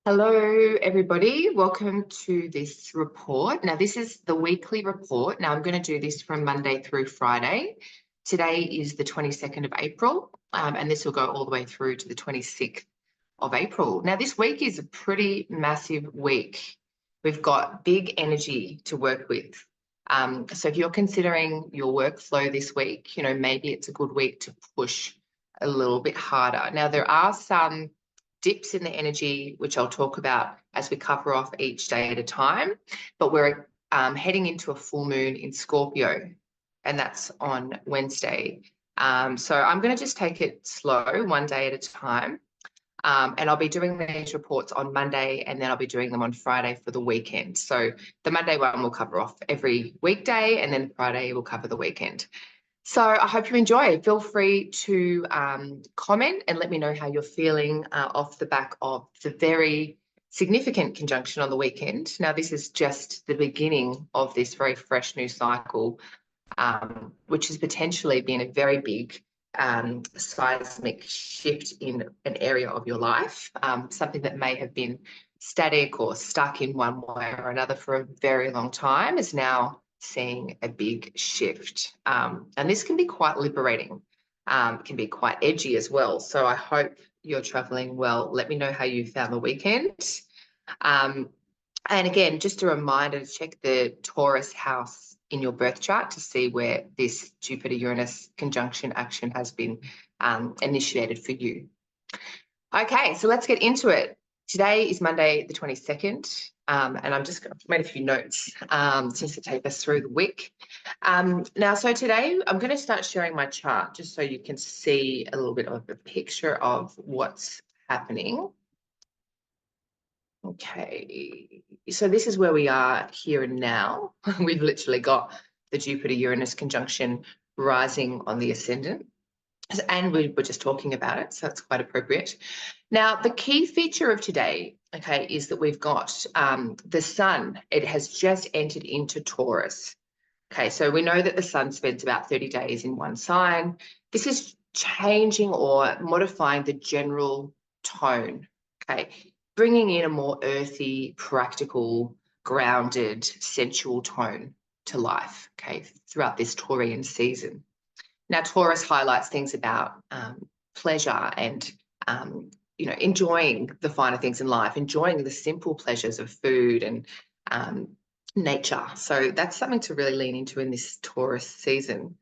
Hello, everybody. Welcome to this report. Now, this is the weekly report. Now, I'm going to do this from Monday through Friday. Today is the 22nd of April, and this will go all the way through to the 26th of April. Now, this week is a pretty massive week. We've got big energy to work with. So if you're considering your workflow this week, maybe it's a good week to push a little bit harder. Now, there are some dips in the energy, which I'll talk about as we cover off each day at a time. But we're heading into a full moon in Scorpio, and that's on Wednesday. So I'm going to just take it slow, one day at a time. And I'll be doing these reports on Monday, and then I'll be doing them on Friday for the weekend. So the Monday one will cover off every weekday, and then Friday will cover the weekend. So I hope you enjoy. Feel free to comment and let me know how you're feeling off the back of the very significant conjunction on the weekend. Now, this is just the beginning of this very fresh new cycle, which has potentially been a very big seismic shift in an area of your life, something that may have been static or stuck in one way or another for a very long time is now seeing a big shift. And this can be quite liberating, can be quite edgy as well. So I hope you're traveling well. Let me know how you found the weekend. And again, just a reminder to check the Taurus house in your birth chart to see where this Jupiter-Uranus conjunction action has been initiated for you. Okay, so let's get into it. Today is Monday the 22nd, and I'm just going to make a few notes just to take us through the week. Now, so today I'm going to start sharing my chart just so you can see a little bit of a picture of what's happening. Okay, so this is where we are here and now. We've literally got the Jupiter-Uranus conjunction rising on the ascendant, and we were just talking about it, so it's quite appropriate. Now, the key feature of today, okay, is that we've got the sun. It has just entered into Taurus. Okay, so we know that the sun spends about 30 days in one sign. This is changing or modifying the general tone, okay, bringing in a more earthy, practical, grounded, sensual tone to life, okay, throughout this Taurian season. Now, Taurus highlights things about pleasure and, enjoying the finer things in life, enjoying the simple pleasures of food and nature. So that's something to really lean into in this Taurus season.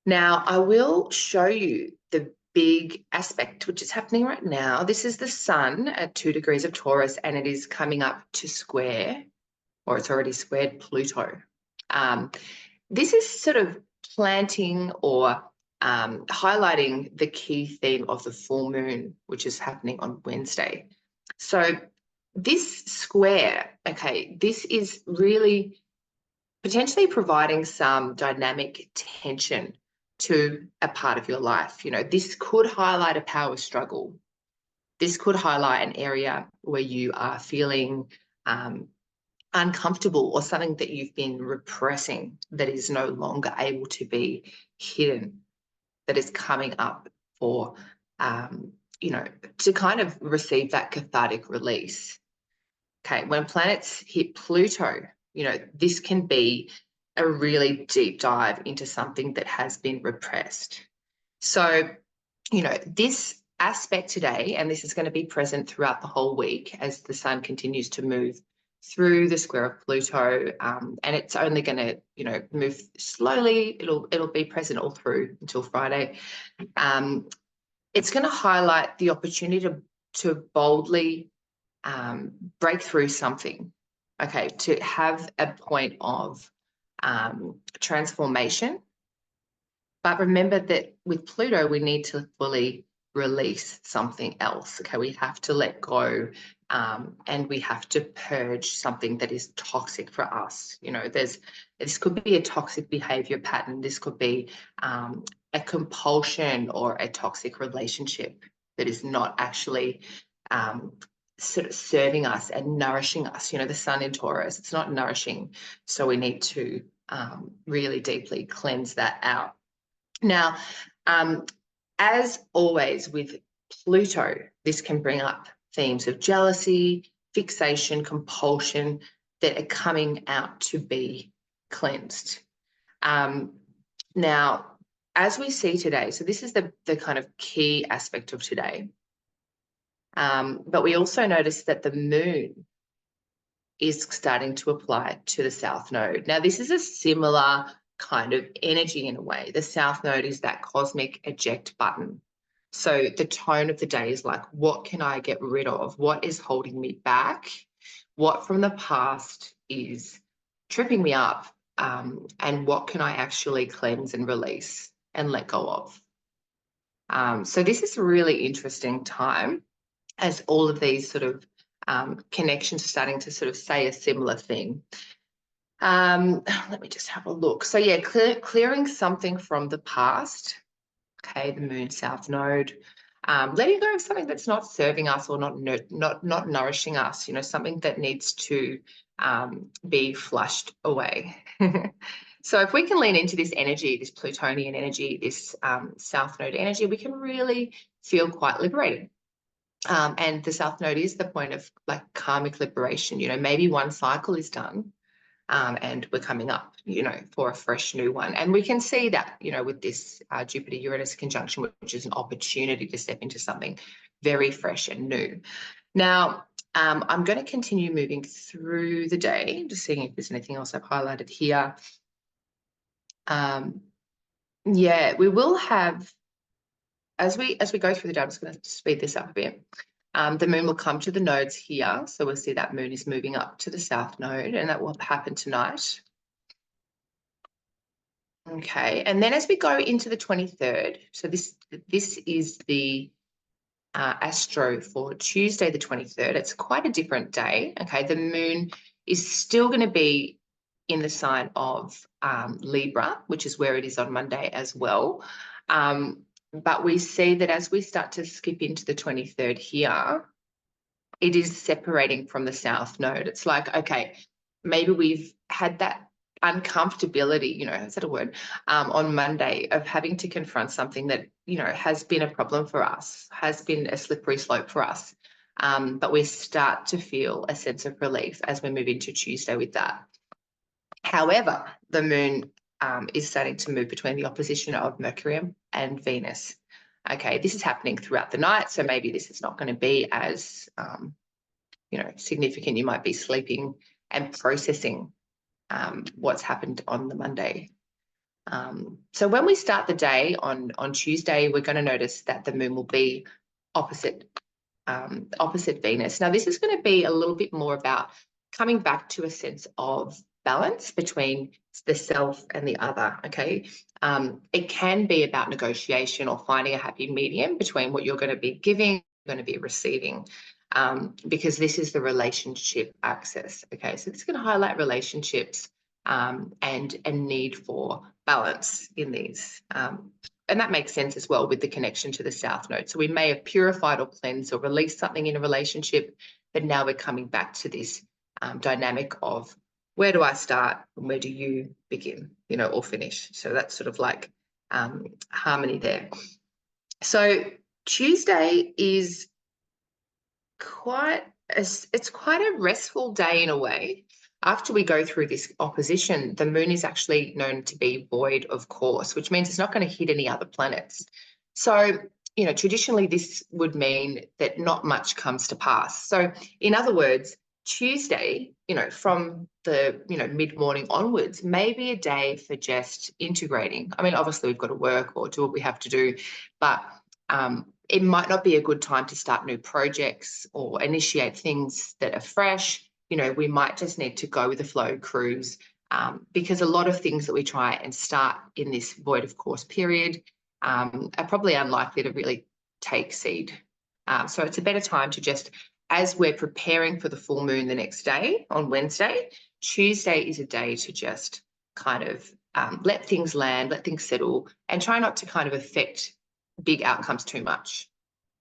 Now, I will show you the big aspect which is happening right now. This is the sun at 2 degrees of Taurus, and it is coming up to square, or it's already squared Pluto. This is sort of planting or highlighting the key theme of the full moon, which is happening on Wednesday. So this square, okay, this is really potentially providing some dynamic tension to a part of your life. This could highlight a power struggle. This could highlight an area where you are feeling uncomfortable or something that you've been repressing that is no longer able to be hidden, that is coming up for, to kind of receive that cathartic release. Okay, when planets hit Pluto, this can be a really deep dive into something that has been repressed. So, this aspect today, and this is going to be present throughout the whole week as the sun continues to move through the square of Pluto, and it's only going to, move slowly. It'll be present all through until Friday. It's going to highlight the opportunity to boldly break through something, okay, to have a point of transformation. But remember that with Pluto, we need to fully release something else. Okay, we have to let go, and we have to purge something that is toxic for us. This could be a toxic behavior pattern. This could be a compulsion or a toxic relationship that is not actually sort of serving us and nourishing us. The sun in Taurus, it's not nourishing. So we need to really deeply cleanse that out. Now, as always with Pluto, this can bring up themes of jealousy, fixation, compulsion that are coming out to be cleansed. Now, as we see today, so this is the kind of key aspect of today. But we also notice that the moon is starting to apply to the south node. Now, this is a similar kind of energy in a way. The south node is that cosmic eject button. So the tone of the day is like, what can I get rid of? What is holding me back? What from the past is tripping me up? And what can I actually cleanse and release and let go of? So this is a really interesting time as all of these sort of connections are starting to sort of say a similar thing. Let me just have a look. So yeah, clearing something from the past. Okay, the moon south node. Letting go of something that's not serving us or not nourishing us, you know, something that needs to be flushed away. So if we can lean into this energy, this Plutonian energy, this south node energy, we can really feel quite liberated. And the south node is the point of like karmic liberation. You know, maybe one cycle is done and we're coming up, you know, for a fresh new one. And we can see that, you know, with this Jupiter-Uranus conjunction, which is an opportunity to step into something very fresh and new. Now, I'm going to continue moving through the day, just seeing if there's anything else I've highlighted here. Yeah, we will have, as we go through the day, I'm just going to speed this up a bit. The moon will come to the nodes here. So we'll see that moon is moving up to the south node, and that will happen tonight. Okay, and then as we go into the 23rd, so this is the astro for Tuesday the 23rd. It's quite a different day. Okay, the moon is still going to be in the sign of Libra, which is where it is on Monday as well. But we see that as we start to skip into the 23rd here, it is separating from the south node. It's like, okay, maybe we've had that uncomfortability, you know, is that a word, on Monday of having to confront something that, you know, has been a problem for us, has been a slippery slope for us. But we start to feel a sense of relief as we move into Tuesday with that. However, the moon is starting to move between the opposition of Mercury and Venus. Okay, this is happening throughout the night, so maybe this is not going to be as, you know, significant. You might be sleeping and processing what's happened on the Monday. So when we start the day on Tuesday, we're going to notice that the moon will be opposite Venus. Now, this is going to be a little bit more about coming back to a sense of balance between the self and the other, okay? It can be about negotiation or finding a happy medium between what you're going to be giving, going to be receiving, because this is the relationship axis, okay? So it's going to highlight relationships and a need for balance in these. And that makes sense as well with the connection to the south node. So we may have purified or cleansed or released something in a relationship, but now we're coming back to this dynamic of where do I start and where do you begin, you know, or finish. So that's sort of like harmony there. So Tuesday is quite a restful day in a way. After we go through this opposition, the moon is actually known to be void of course, which means it's not going to hit any other planets. So, you know, traditionally this would mean that not much comes to pass. So in other words, Tuesday, you know, from the, you know, mid-morning onwards, may be a day for just integrating. I mean, obviously we've got to work or do what we have to do, but it might not be a good time to start new projects or initiate things that are fresh. You know, we might just need to go with the flow, cruise, because a lot of things that we try and start in this void of course period are probably unlikely to really take seed. So it's a better time to just, as we're preparing for the full moon the next day on Wednesday, Tuesday is a day to just kind of let things land, let things settle, and try not to kind of affect big outcomes too much.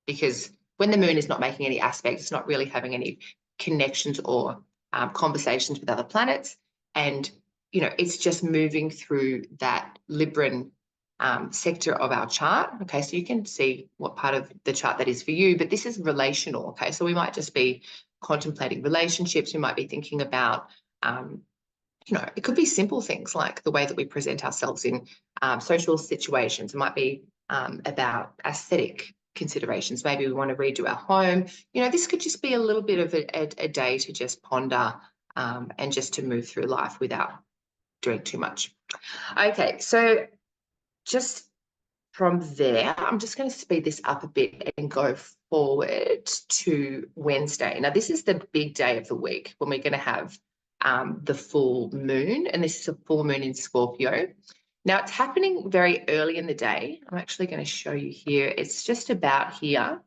Because when the moon is not making any aspects, it's not really having any connections or conversations with other planets. And, you know, it's just moving through that Libran sector of our chart. Okay, so you can see what part of the chart that is for you, but this is relational. Okay, so we might just be contemplating relationships. We might be thinking about, it could be simple things like the way that we present ourselves in social situations. It might be about aesthetic considerations. Maybe we want to redo our home. This could just be a little bit of a day to just ponder and just to move through life without doing too much. Okay, so just from there, I'm just going to speed this up a bit and go forward to Wednesday. Now, this is the big day of the week when we're going to have the full moon, and this is a full moon in Scorpio. Now, it's happening very early in the day. I'm actually going to show you here. It's just about here.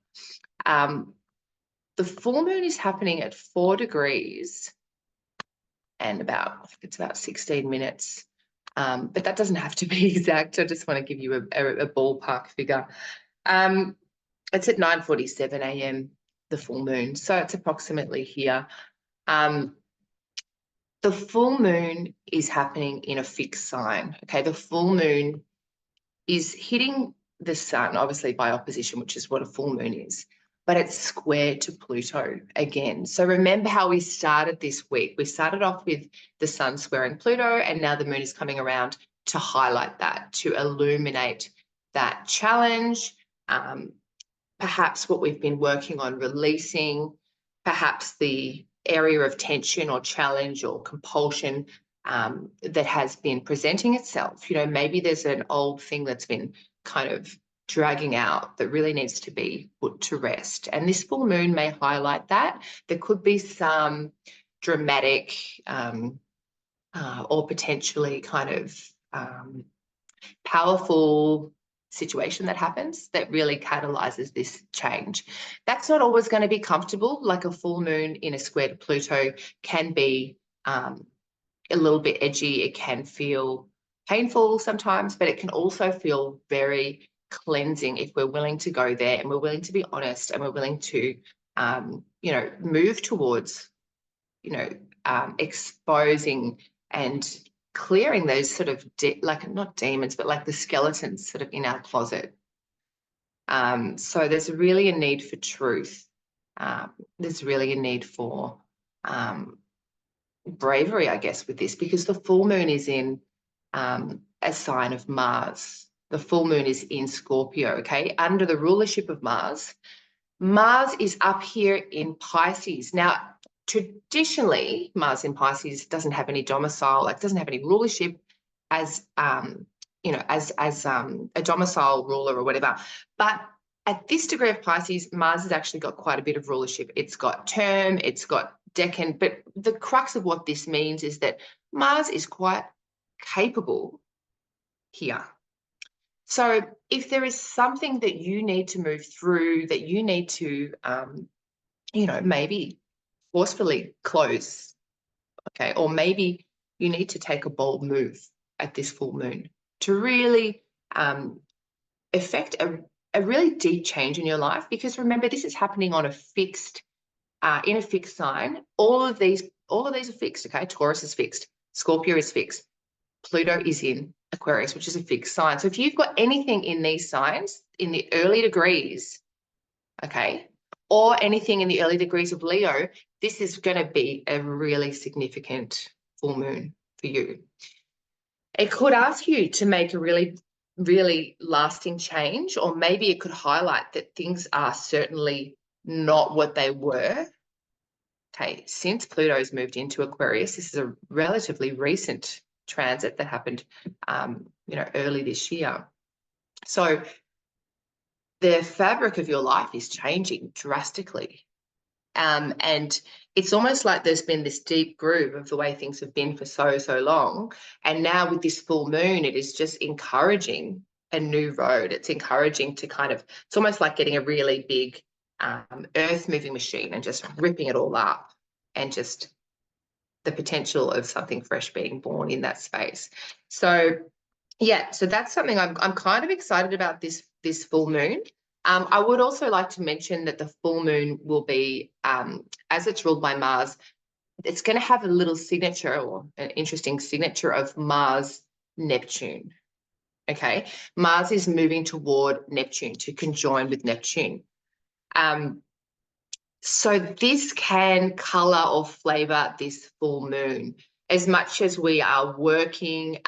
The full moon is happening at 4 degrees and it's about 16 minutes. But that doesn't have to be exact. I just want to give you a ballpark figure. It's at 9:47 a.m., the full moon. So it's approximately here. The full moon is happening in a fixed sign. Okay, the full moon is hitting the sun, obviously by opposition, which is what a full moon is, but it's square to Pluto again. So remember how we started this week. We started off with the sun squaring Pluto, and now the moon is coming around to highlight that, to illuminate that challenge, perhaps what we've been working on releasing, perhaps the area of tension or challenge or compulsion that has been presenting itself. Maybe there's an old thing that's been kind of dragging out that really needs to be put to rest. And this full moon may highlight that. There could be some dramatic or potentially kind of powerful situation that happens that really catalyzes this change. That's not always going to be comfortable. Like a full moon in a square to Pluto can be a little bit edgy. It can feel painful sometimes, but it can also feel very cleansing if we're willing to go there and we're willing to be honest and we're willing to, move towards, exposing and clearing those sort of, not demons, but like the skeletons sort of in our closet. So there's really a need for truth. There's really a need for bravery, I guess, with this, because the full moon is in a sign of Mars. The full moon is in Scorpio, okay, under the rulership of Mars. Mars is up here in Pisces. Now, traditionally, Mars in Pisces doesn't have any domicile, doesn't have any rulership as, as a domicile ruler or whatever. But at this degree of Pisces, Mars has actually got quite a bit of rulership. It's got term, it's got decan, but the crux of what this means is that Mars is quite capable here. So if there is something that you need to move through, that you need to, maybe forcefully close, okay, or maybe you need to take a bold move at this full moon to really affect a really deep change in your life. Because remember, this is happening on a fixed, in a fixed sign. All of these are fixed, okay? Taurus is fixed, Scorpio is fixed, Pluto is in Aquarius, which is a fixed sign. So if you've got anything in these signs in the early degrees, okay, or anything in the early degrees of Leo, this is going to be a really significant full moon for you. It could ask you to make a really, really lasting change, or maybe it could highlight that things are certainly not what they were. Okay, since Pluto's moved into Aquarius, this is a relatively recent transit that happened, early this year. So the fabric of your life is changing drastically. And it's almost like there's been this deep groove of the way things have been for so long. And now with this full moon, it is just encouraging a new road. It's encouraging to it's almost like getting a really big earth moving machine and just ripping it all up, and just the potential of something fresh being born in that space. So yeah, so that's something I'm kind of excited about, this full moon. I would also like to mention that the full moon will be, as it's ruled by Mars, it's going to have a little signature, or an interesting signature, of Mars Neptune. okay? Mars is moving toward Neptune to conjoin with Neptune. So this can color or flavor this full moon. As much as we are working,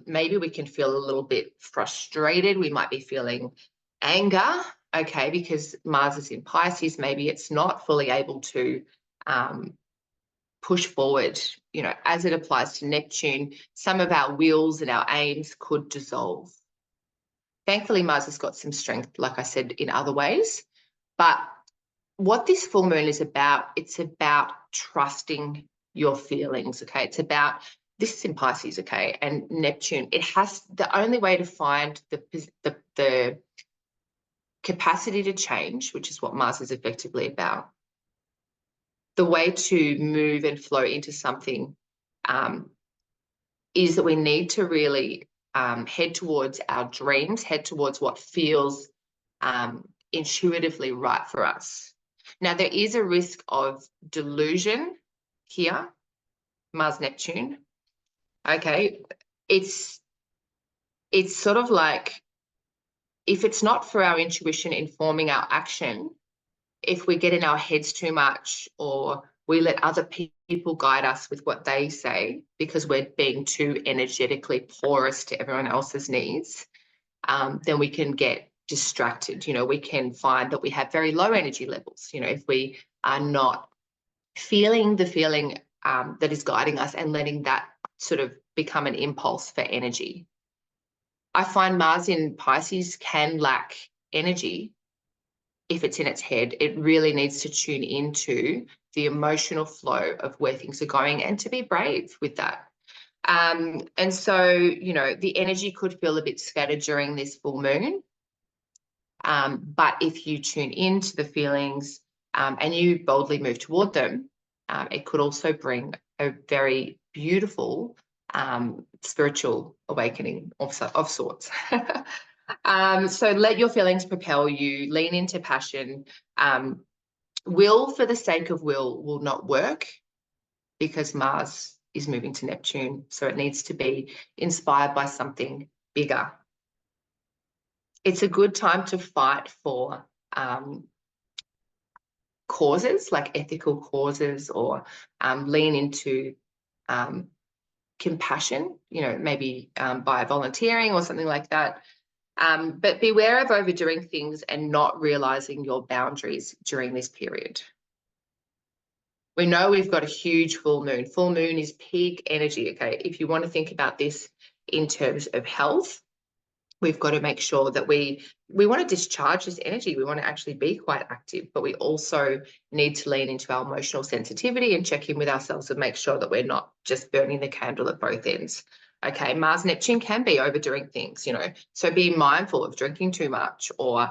maybe we can feel a little bit frustrated. We might be feeling anger, okay, because Mars is in Pisces. Maybe it's not fully able to push forward, you know, as it applies to Neptune. Some of our wills and our aims could dissolve. Thankfully, Mars has got some strength, like I said, in other ways. But what this full moon is about, it's about trusting your feelings, okay? It's about, this is in Pisces, okay, and Neptune. It has, the only way to find the capacity to change, which is what Mars is effectively about, the way to move and flow into something is that we need to really head towards our dreams, head towards what feels intuitively right for us. Now, there is a risk of delusion here, Mars Neptune. Okay, it's sort of like, if it's not for our intuition informing our action, if we get in our heads too much, or we let other people guide us with what they say because we're being too energetically porous to everyone else's needs, then we can get distracted. You know, we can find that we have very low energy levels, you know, if we are not feeling the feeling that is guiding us and letting that sort of become an impulse for energy. I find Mars in Pisces can lack energy if it's in its head. It really needs to tune into the emotional flow of where things are going and to be brave with that. And so, you know, the energy could feel a bit scattered during this full moon. But if you tune into the feelings and you boldly move toward them, it could also bring a very beautiful spiritual awakening of sorts. So let your feelings propel you, lean into passion. Will for the sake of will not work because Mars is moving to Neptune. So it needs to be inspired by something bigger. It's a good time to fight for causes, like ethical causes, or lean into compassion, you know, maybe by volunteering or something like that. But beware of overdoing things and not realizing your boundaries during this period. We know we've got a huge full moon. Full moon is peak energy, okay? If you want to think about this in terms of health, we've got to make sure that we want to discharge this energy. We want to actually be quite active, but we also need to lean into our emotional sensitivity and check in with ourselves and make sure that we're not just burning the candle at both ends. Okay, Mars Neptune can be overdoing things, you know, so be mindful of drinking too much, or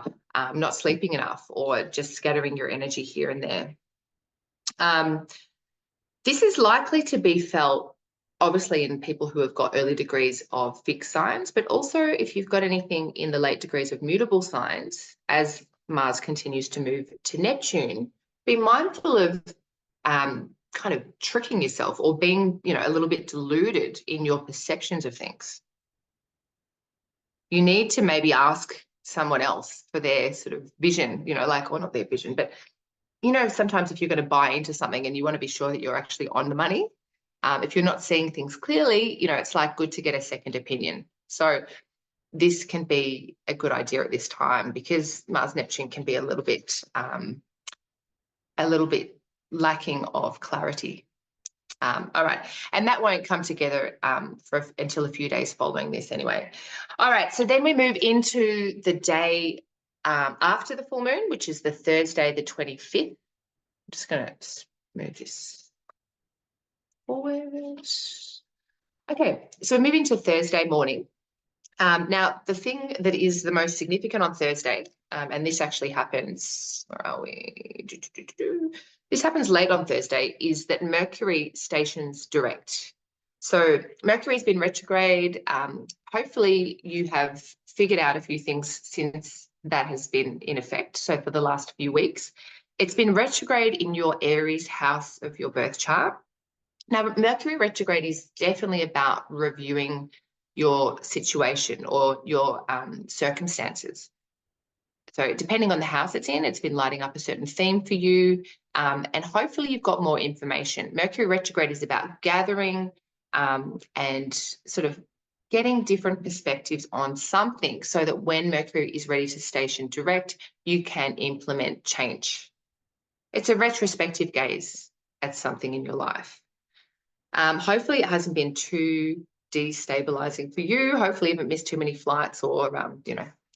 not sleeping enough, or just scattering your energy here and there. This is likely to be felt obviously in people who have got early degrees of fixed signs, but also if you've got anything in the late degrees of mutable signs, as Mars continues to move to Neptune, be mindful of kind of tricking yourself or being, you know, a little bit deluded in your perceptions of things. You need to maybe ask someone else for their sort of vision, you know, like, or not their vision, but, you know, sometimes if you're going to buy into something and you want to be sure that you're actually on the money, if you're not seeing things clearly, you know, it's like good to get a second opinion. So this can be a good idea at this time because Mars Neptune can be a little bit lacking of clarity. All right, and that won't come together until a few days following this anyway. All right, so then we move into the day after the full moon, which is the Thursday, the 25th. I'm just going to move this forward. Okay, so moving to Thursday morning. Now, the thing that is the most significant on Thursday, and this actually happens, where are we? This happens late on Thursday, is that Mercury stations direct. So Mercury's been retrograde. Hopefully you have figured out a few things since that has been in effect. So for the last few weeks, it's been retrograde in your Aries house of your birth chart. Now, Mercury retrograde is definitely about reviewing your situation or your circumstances. So depending on the house it's in, it's been lighting up a certain theme for you. And hopefully you've got more information. Mercury retrograde is about gathering and sort of getting different perspectives on something so that when Mercury is ready to station direct, you can implement change. It's a retrospective gaze at something in your life. Hopefully it hasn't been too destabilizing for you. Hopefully you haven't missed too many flights or,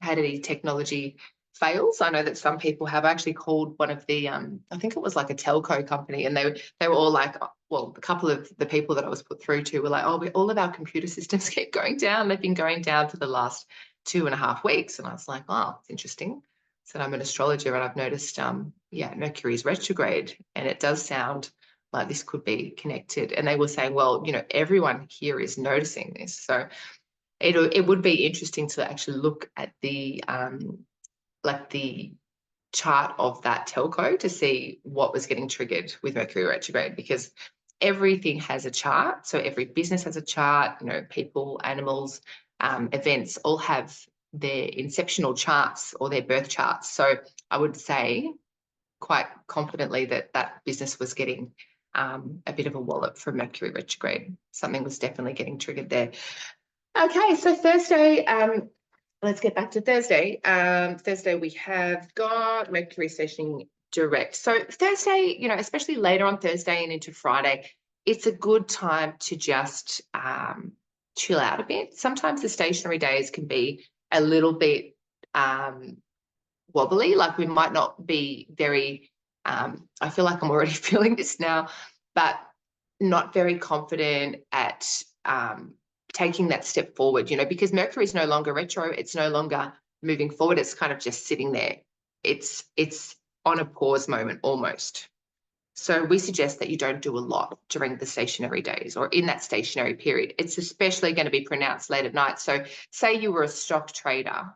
had any technology fails. I know that some people have actually called one of the, I think it was like a telco company, and they were all like, well, a couple of the people that I was put through to were like, oh, all of our computer systems keep going down. They've been going down for the last 2.5 weeks. And I was like, oh, it's interesting. So I'm an astrologer, and I've noticed, Mercury is retrograde, and it does sound like this could be connected. And they were saying, well, everyone here is noticing this. So it would be interesting to actually look at the the chart of that telco to see what was getting triggered with Mercury retrograde, because everything has a chart. So every business has a chart, people, animals, events all have their inceptional charts or their birth charts. So I would say quite confidently that business was getting a bit of a wallop from Mercury retrograde. Something was definitely getting triggered there. Okay, so Thursday, let's get back to Thursday. Thursday, we have got Mercury stationing direct. So Thursday, especially later on Thursday and into Friday, it's a good time to just chill out a bit. Sometimes the stationary days can be a little bit wobbly, like we might not be very, I feel like I'm already feeling this now, but not very confident at taking that step forward, because Mercury is no longer retro, it's no longer moving forward, it's kind of just sitting there. It's on a pause moment almost. So we suggest that you don't do a lot during the stationary days or in that stationary period. It's especially going to be pronounced late at night. So say you were a stock trader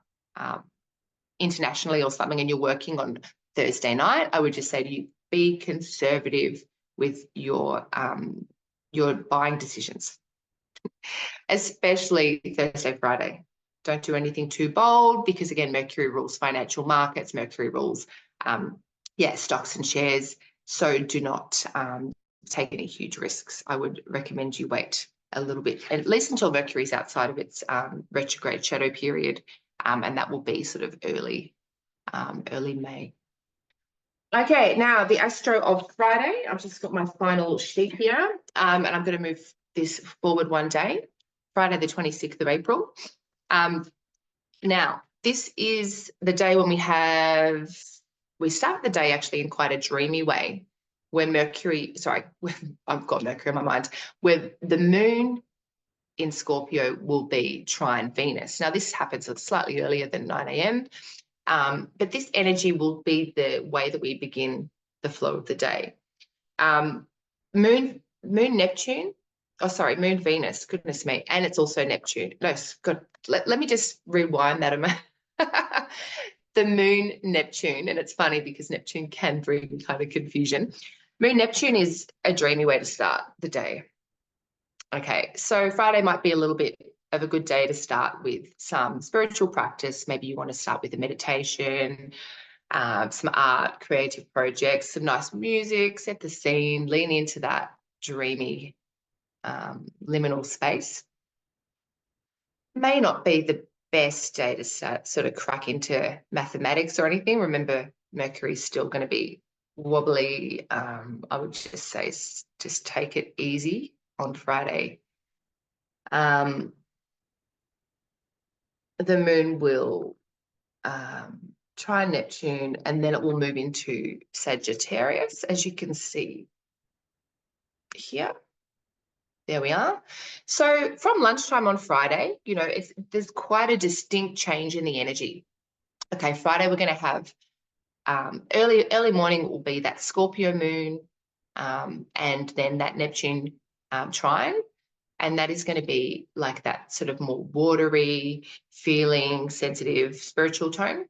internationally or something, and you're working on Thursday night, I would just say to you, be conservative with your buying decisions, especially Thursday, Friday. Don't do anything too bold, because again, Mercury rules financial markets. Mercury rules, stocks and shares. So do not take any huge risks. I would recommend you wait a little bit, at least until Mercury's outside of its retrograde shadow period, and that will be sort of early May. Okay, now the astro of Friday. I've just got my final sheet here, and I'm going to move this forward one day, Friday the 26th of April. Now, this is the day when we start the day actually in quite a dreamy way, where I've got Mercury in my mind, where the moon in Scorpio will be trine Venus. Now, this happens slightly earlier than 9 a.m., but this energy will be the way that we begin the flow of the day. Moon Venus, goodness me, and it's also Neptune. No, God, let me just rewind that a minute. The moon Neptune, and it's funny because Neptune can bring kind of confusion. Moon Neptune is a dreamy way to start the day. Okay, so Friday might be a little bit of a good day to start with some spiritual practice. Maybe you want to start with a meditation, some art, creative projects, some nice music, set the scene, lean into that dreamy liminal space. May not be the best day to start sort of crack into mathematics or anything. Remember, Mercury's still going to be wobbly. I would just say just take it easy on Friday. The moon will trine Neptune, and then it will move into Sagittarius, as you can see here. There we are. So from lunchtime on Friday, there's quite a distinct change in the energy. Okay, Friday we're going to have early morning will be that Scorpio moon, and then that Neptune trine. And that is going to be like that sort of more watery, feeling, sensitive, spiritual tone.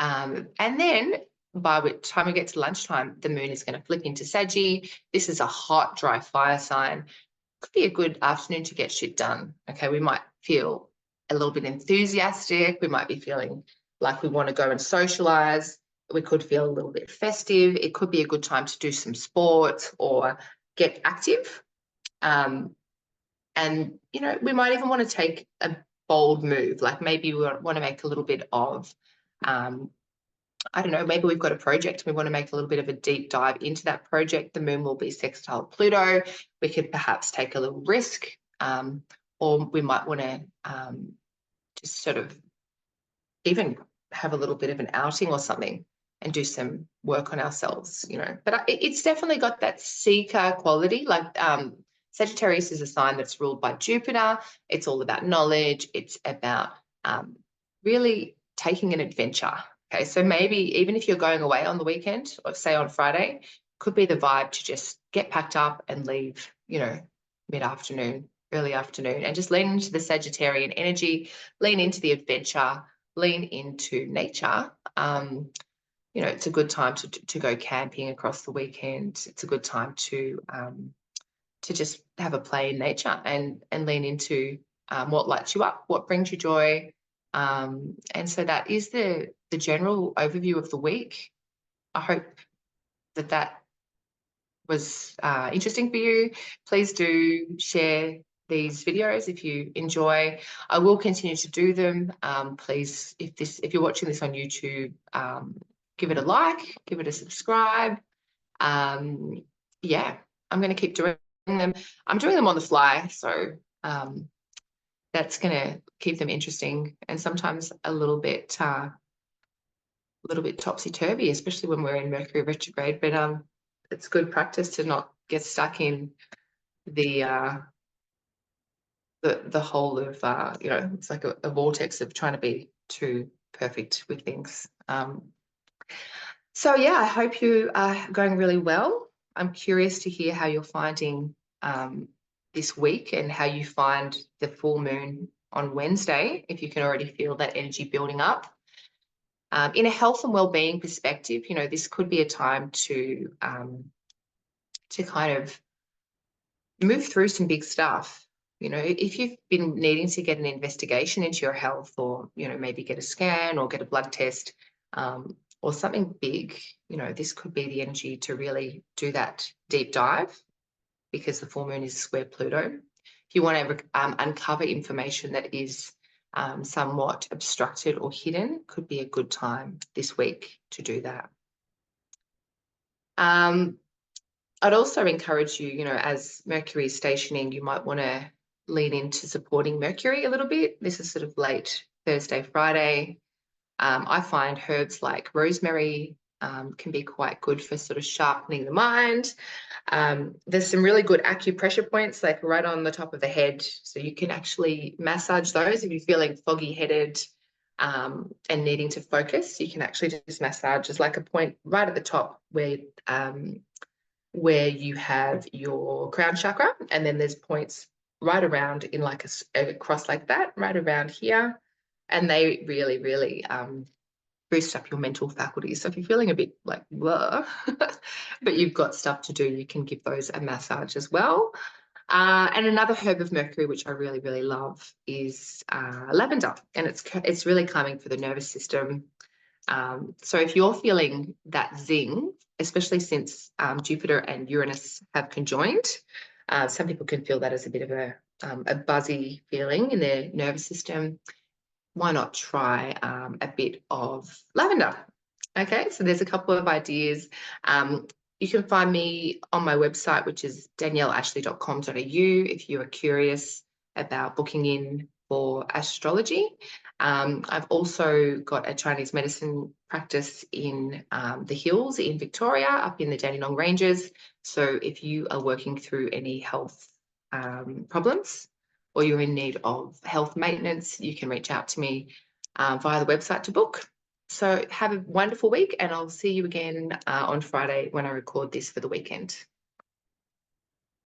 And then by the time we get to lunchtime, the moon is going to flip into Saggy. This is a hot, dry fire sign. could be a good afternoon to get shit done. Okay, we might feel a little bit enthusiastic. We might be feeling like we want to go and socialize. We could feel a little bit festive. It could be a good time to do some sport or get active. And, you know, we might even want to take a bold move. Like maybe we want to make a little bit of, I don't know, maybe we've got a project. We want to make a little bit of a deep dive into that project. The moon will be sextile Pluto. We could perhaps take a little risk, or we might want to just sort of even have a little bit of an outing or something and do some work on ourselves, you know. But it's definitely got that seeker quality. Like Sagittarius is a sign that's ruled by Jupiter. It's all about knowledge. It's about really taking an adventure. Okay, so maybe even if you're going away on the weekend, or say on Friday, could be the vibe to just get packed up and leave, you know, mid-afternoon, early afternoon, and just lean into the Sagittarian energy, lean into the adventure, lean into nature. You know, it's a good time to go camping across the weekend. It's a good time to just have a play in nature and lean into what lights you up, what brings you joy. And so that is the general overview of the week. I hope that was interesting for you. Please do share these videos if you enjoy. I will continue to do them. Please, if you're watching this on YouTube, give it a like, give it a subscribe. Yeah, I'm going to keep doing them. I'm doing them on the fly, so that's going to keep them interesting and sometimes a little bit topsy-turvy, especially when we're in Mercury retrograde. But it's good practice to not get stuck in the whole of you know, it's like a vortex of trying to be too perfect with things. So yeah, I hope you are going really well. I'm curious to hear how you're finding this week and how you find the full moon on Wednesday, if you can already feel that energy building up. In a health and well-being perspective, you know, this could be a time to kind of move through some big stuff. You know, if you've been needing to get an investigation into your health, or, you know, maybe get a scan or get a blood test, or something big, you know, this could be the energy to really do that deep dive, because the full moon is square Pluto. If you want to uncover information that is somewhat obstructed or hidden, could be a good time this week to do that. I'd also encourage you, you know, as Mercury is stationing, you might want to lean into supporting Mercury a little bit. This is sort of late Thursday, Friday. I find herbs like rosemary can be quite good for sort of sharpening the mind. There's some really good acupressure points, like right on the top of the head. So you can actually massage those if you're feeling foggy-headed and needing to focus. You can actually just massage. There's like a point right at the top where you have your crown chakra, and then there's points right around in like a cross like that, right around here. And they really, really boost up your mental faculties. So if you're feeling a bit like, blah, but you've got stuff to do, you can give those a massage as well. And another herb of Mercury, which I really, really love, is lavender. And it's really calming for the nervous system. So if you're feeling that zing, especially since Jupiter and Uranus have conjoined, some people can feel that as a bit of a buzzy feeling in their nervous system. Why not try a bit of lavender? Okay, so there's a couple of ideas. You can find me on my website, which is danielleashley.com.au, if you are curious about booking in for astrology. I've also got a Chinese medicine practice in the hills in Victoria, up in the Dandenong Ranges. So if you are working through any health problems, or you're in need of health maintenance, you can reach out to me via the website to book. So have a wonderful week, and I'll see you again on Friday when I record this for the weekend.